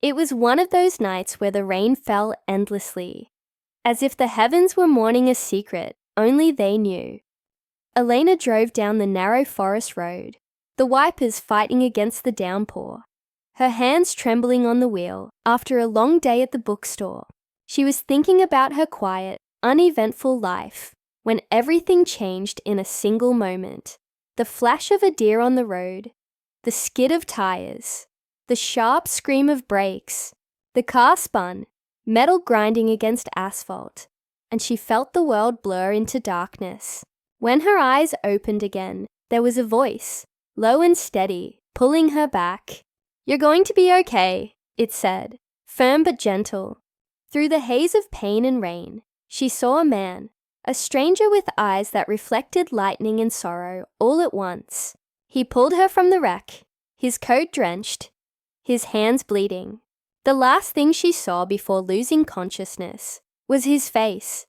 It was one of those nights where the rain fell endlessly, as if the heavens were mourning a secret only they knew. Elena drove down the narrow forest road, the wipers fighting against the downpour, her hands trembling on the wheel after a long day at the bookstore. She was thinking about her quiet, uneventful life when everything changed in a single moment. The flash of a deer on the road, the skid of tires, the sharp scream of brakes. The car spun, metal grinding against asphalt, and she felt the world blur into darkness. When her eyes opened again, there was a voice, low and steady, pulling her back. "You're going to be okay," it said, firm but gentle. Through the haze of pain and rain, she saw a man, a stranger with eyes that reflected lightning and sorrow all at once. He pulled her from the wreck, his coat drenched, his hands bleeding. The last thing she saw before losing consciousness was his face,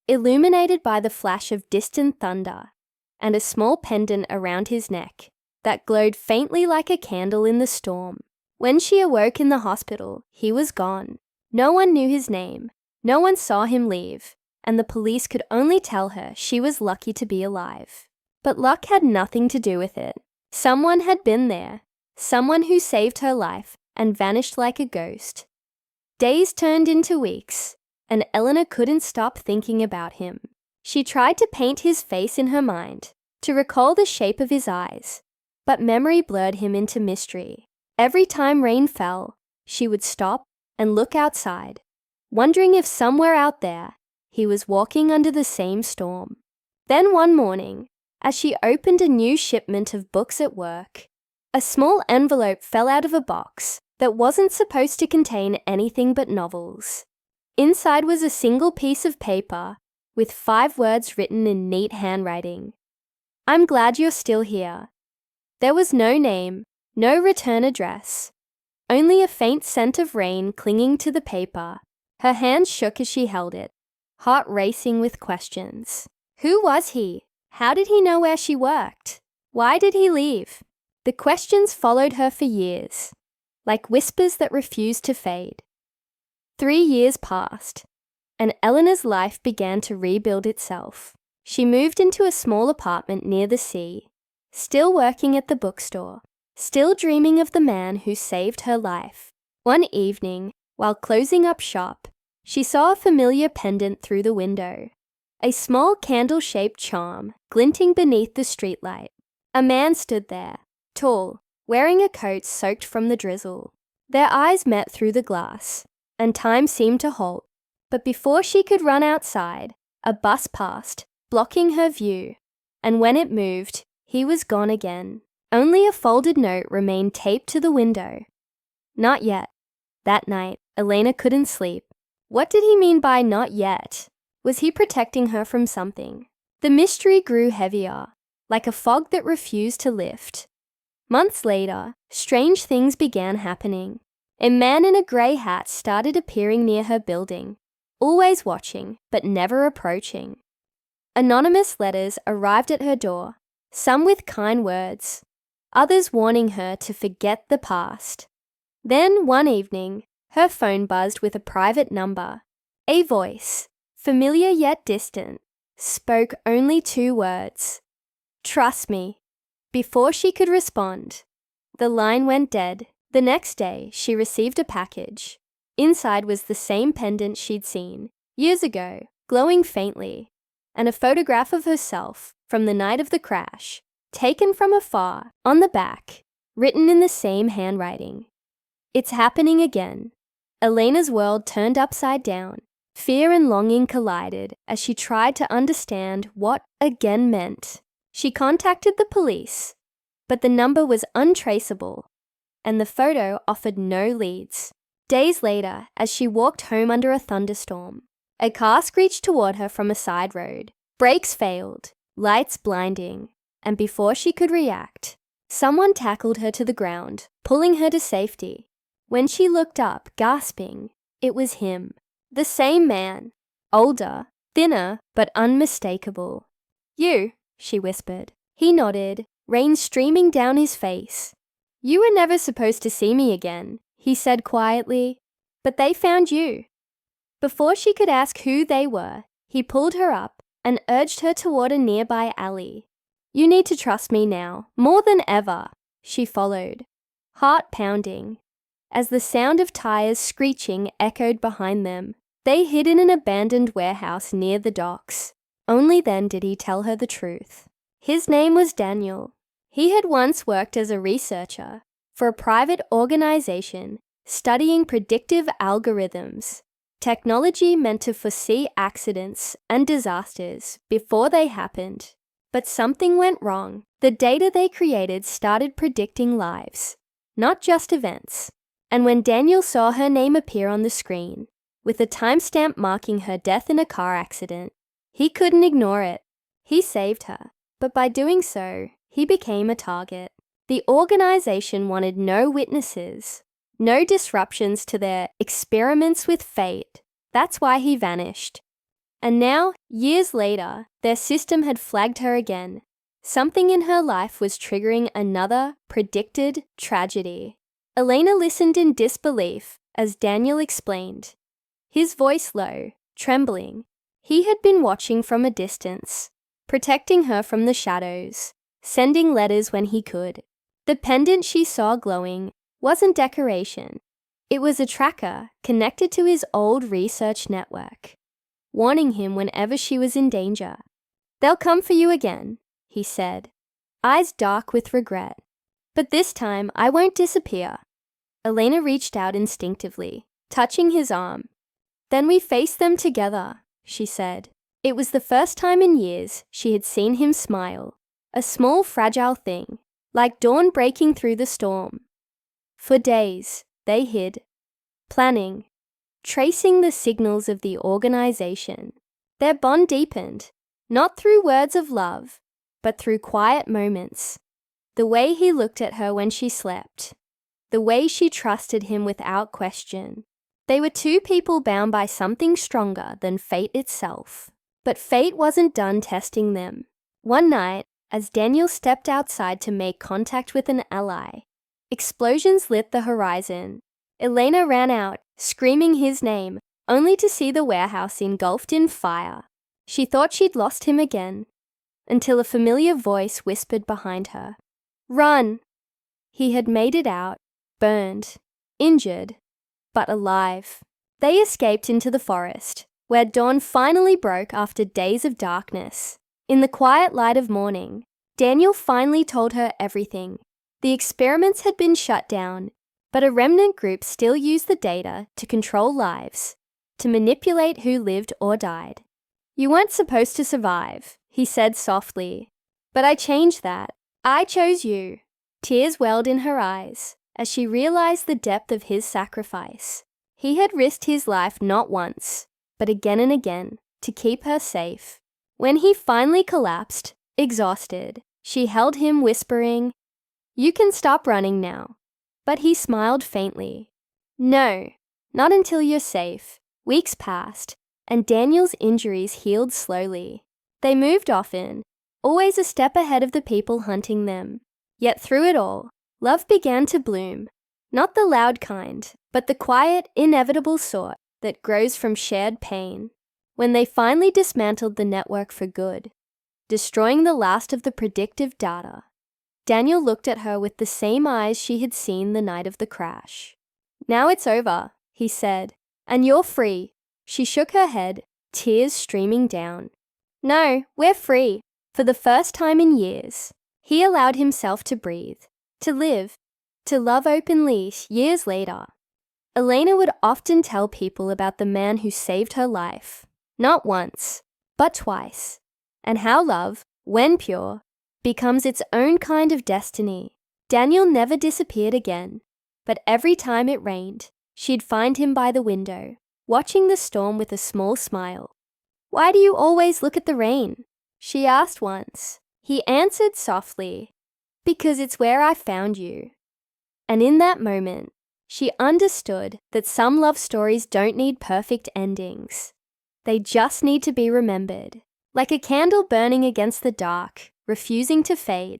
illuminated by the flash of distant thunder, and a small pendant around his neck that glowed faintly like a candle in the storm. When she awoke in the hospital, he was gone. No one knew his name, no one saw him leave, and the police could only tell her she was lucky to be alive. But luck had nothing to do with it. Someone had been there, someone who saved her life and vanished like a ghost. Days turned into weeks, and Eleanor couldn't stop thinking about him. She tried to paint his face in her mind, to recall the shape of his eyes, but memory blurred him into mystery. Every time rain fell, she would stop and look outside, wondering if somewhere out there he was walking under the same storm. Then one morning, as she opened a new shipment of books at work, a small envelope fell out of a box that wasn't supposed to contain anything but novels. Inside was a single piece of paper with 5 words written in neat handwriting. "I'm glad you're still here." There was no name, no return address, only a faint scent of rain clinging to the paper. Her hands shook as she held it, heart racing with questions. Who was he? How did he know where she worked? Why did he leave? The questions followed her for years, like whispers that refused to fade. 3 years passed, and Eleanor's life began to rebuild itself. She moved into a small apartment near the sea, still working at the bookstore, still dreaming of the man who saved her life. One evening, while closing up shop, she saw a familiar pendant through the window, a small candle-shaped charm glinting beneath the streetlight. A man stood there, tall, wearing a coat soaked from the drizzle. Their eyes met through the glass, and time seemed to halt. But before she could run outside, a bus passed, blocking her view, and when it moved, he was gone again. Only a folded note remained taped to the window. Not yet. That night, Elena couldn't sleep. What did he mean by not yet? Was he protecting her from something? The mystery grew heavier, like a fog that refused to lift. Months later, strange things began happening. A man in a grey hat started appearing near her building, always watching, but never approaching. Anonymous letters arrived at her door, some with kind words, others warning her to forget the past. Then, one evening, her phone buzzed with a private number. A voice, familiar yet distant, spoke only 2 words. "Trust me." Before she could respond, the line went dead. The next day, she received a package. Inside was the same pendant she'd seen years ago, glowing faintly, and a photograph of herself from the night of the crash, taken from afar, on the back, written in the same handwriting. It's happening again. Elena's world turned upside down. Fear and longing collided as she tried to understand what again meant. She contacted the police, but the number was untraceable, and the photo offered no leads. Days later, as she walked home under a thunderstorm, a car screeched toward her from a side road. Brakes failed, lights blinding, and before she could react, someone tackled her to the ground, pulling her to safety. When she looked up, gasping, it was him. The same man, older, thinner, but unmistakable. "You," she whispered. He nodded, rain streaming down his face. "You were never supposed to see me again," he said quietly, "but they found you." Before she could ask who they were, he pulled her up and urged her toward a nearby alley. "You need to trust me now, more than ever," she followed, heart pounding. As the sound of tires screeching echoed behind them, they hid in an abandoned warehouse near the docks. Only then did he tell her the truth. His name was Daniel. He had once worked as a researcher for a private organization studying predictive algorithms, technology meant to foresee accidents and disasters before they happened. But something went wrong. The data they created started predicting lives, not just events. And when Daniel saw her name appear on the screen, with a timestamp marking her death in a car accident, he couldn't ignore it. He saved her, but by doing so, he became a target. The organization wanted no witnesses, no disruptions to their experiments with fate. That's why he vanished. And now, years later, their system had flagged her again. Something in her life was triggering another predicted tragedy. Elena listened in disbelief as Daniel explained, his voice low, trembling. He had been watching from a distance, protecting her from the shadows, sending letters when he could. The pendant she saw glowing wasn't decoration. It was a tracker connected to his old research network, warning him whenever she was in danger. "They'll come for you again," he said, eyes dark with regret. "But this time, I won't disappear." Elena reached out instinctively, touching his arm. "Then we faced them together," she said. It was the first time in years she had seen him smile, a small, fragile thing, like dawn breaking through the storm. For days, they hid, planning, tracing the signals of the organization. Their bond deepened, not through words of love, but through quiet moments. The way he looked at her when she slept, the way she trusted him without question. They were two people bound by something stronger than fate itself. But fate wasn't done testing them. One night, as Daniel stepped outside to make contact with an ally, explosions lit the horizon. Elena ran out, screaming his name, only to see the warehouse engulfed in fire. She thought she'd lost him again, until a familiar voice whispered behind her, "Run!" He had made it out, burned, injured, but alive. They escaped into the forest, where dawn finally broke after days of darkness. In the quiet light of morning, Daniel finally told her everything. The experiments had been shut down, but a remnant group still used the data to control lives, to manipulate who lived or died. "You weren't supposed to survive," he said softly. "But I changed that. I chose you." Tears welled in her eyes as she realized the depth of his sacrifice. He had risked his life not once, but again and again, to keep her safe. When he finally collapsed, exhausted, she held him, whispering, "You can stop running now." But he smiled faintly. "No, not until you're safe." Weeks passed, and Daniel's injuries healed slowly. They moved often, always a step ahead of the people hunting them. Yet through it all, love began to bloom. Not the loud kind, but the quiet, inevitable sort that grows from shared pain. When they finally dismantled the network for good, destroying the last of the predictive data, Daniel looked at her with the same eyes she had seen the night of the crash. "Now it's over," he said, "and you're free." She shook her head, tears streaming down. "No, we're free." For the first time in years, he allowed himself to breathe, to live, to love openly years later. Elena would often tell people about the man who saved her life, not once, but twice, and how love, when pure, becomes its own kind of destiny. Daniel never disappeared again, but every time it rained, she'd find him by the window, watching the storm with a small smile. "Why do you always look at the rain?" she asked once. He answered softly, "Because it's where I found you." And in that moment, she understood that some love stories don't need perfect endings. They just need to be remembered, like a candle burning against the dark, refusing to fade.